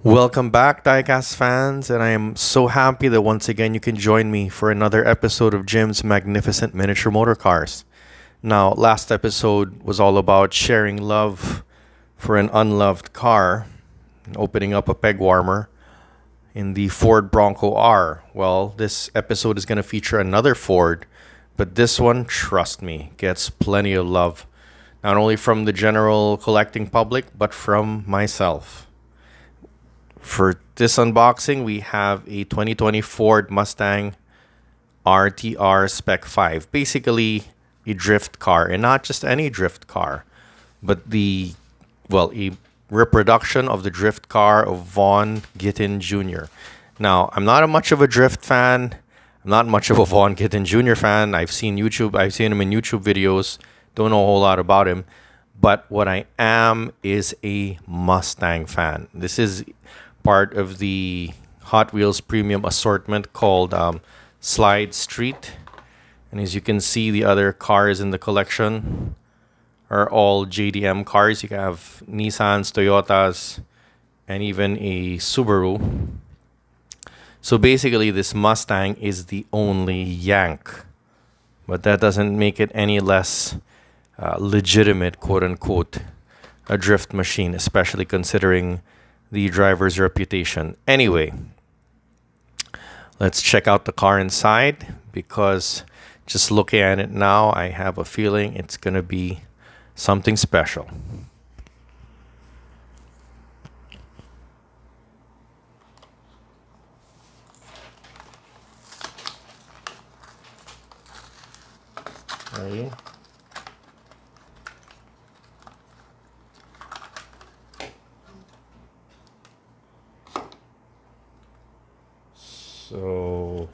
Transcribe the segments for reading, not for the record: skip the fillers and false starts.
Welcome back, Diecast fans, and I am so happy that once again you can join me for another episode of Jim's Magnificent Miniature Motor Cars. Now, last episode was all about sharing love for an unloved car, opening up a peg warmer in the Ford Bronco R. Well, this episode is going to feature another Ford, but this one, trust me, gets plenty of love, not only from the general collecting public, but from myself. For this unboxing, we have a 2020 Ford Mustang RTR Spec 5. Basically, a drift car, and not just any drift car, but a reproduction of the drift car of Vaugh Gittin Jr. Now, I'm not much of a drift fan. I'm not much of a Vaugh Gittin Jr. fan. I've seen him in YouTube videos. Don't know a whole lot about him. But what I am is a Mustang fan. This is part of the Hot Wheels premium assortment called Slide Street. And as you can see, the other cars in the collection are all JDM cars. You can have Nissans, Toyotas, and even a Subaru. So basically, this Mustang is the only Yank. But that doesn't make it any less legitimate, quote-unquote, a drift machine, especially considering the driver's reputation. Anyway, let's check out the car inside, because just looking at it now, I have a feeling it's going to be something special. Ready? So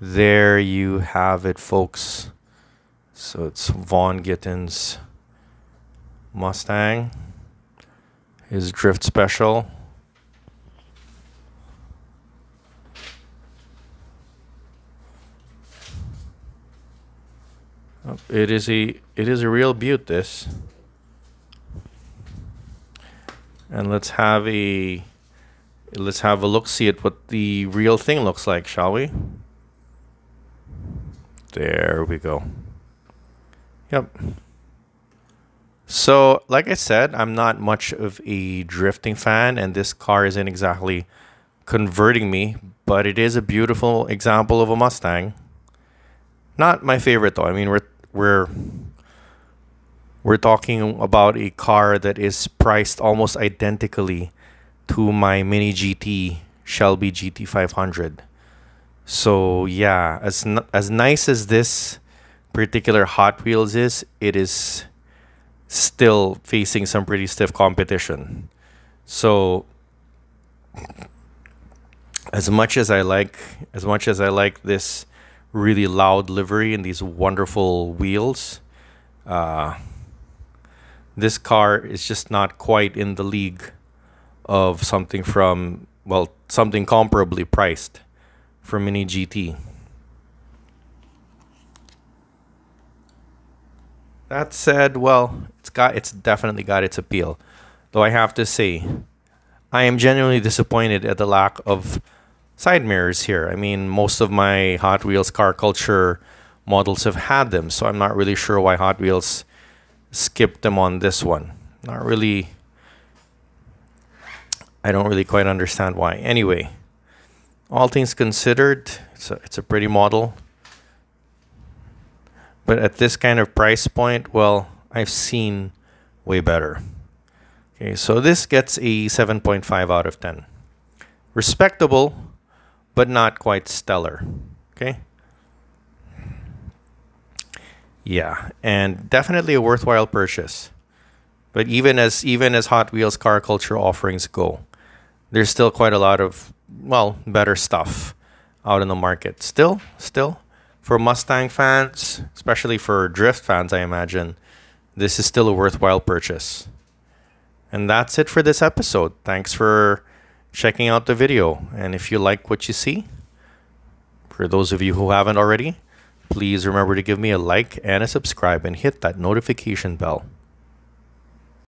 there you have it, folks. So it's Vaugh Gittin's Mustang, his drift special. It is a real beaut, this. And let's have a look-see at what the real thing looks like, shall we? There we go. Yep. So, like I said, I'm not much of a drifting fan, and this car isn't exactly converting me, but it is a beautiful example of a Mustang. Not my favorite, though. I mean, we're talking about a car that is priced almost identically to my mini GT Shelby GT500. So yeah, as nice as this particular Hot Wheels is, it is still facing some pretty stiff competition. So as much as I like this really loud livery and these wonderful wheels, this car is just not quite in the league of something comparably priced for mini GT. That said, well, it's definitely got its appeal. Though I have to say, I am genuinely disappointed at the lack of side mirrors here. I mean, most of my Hot Wheels car culture models have had them, so I'm not really sure why Hot Wheels skipped them on this one. Not really. I don't really quite understand why. Anyway, all things considered, it's a pretty model. But at this kind of price point, well, I've seen way better. Okay, so this gets a 7.5 out of 10. Respectable, but not quite stellar. Okay? Yeah, and definitely a worthwhile purchase. But even as Hot Wheels car culture offerings go, there's still quite a lot of, well, better stuff out in the market. Still, for Mustang fans, especially for drift fans, I imagine, this is still a worthwhile purchase. And that's it for this episode. Thanks for checking out the video. And if you like what you see, for those of you who haven't already, please remember to give me a like and a subscribe and hit that notification bell.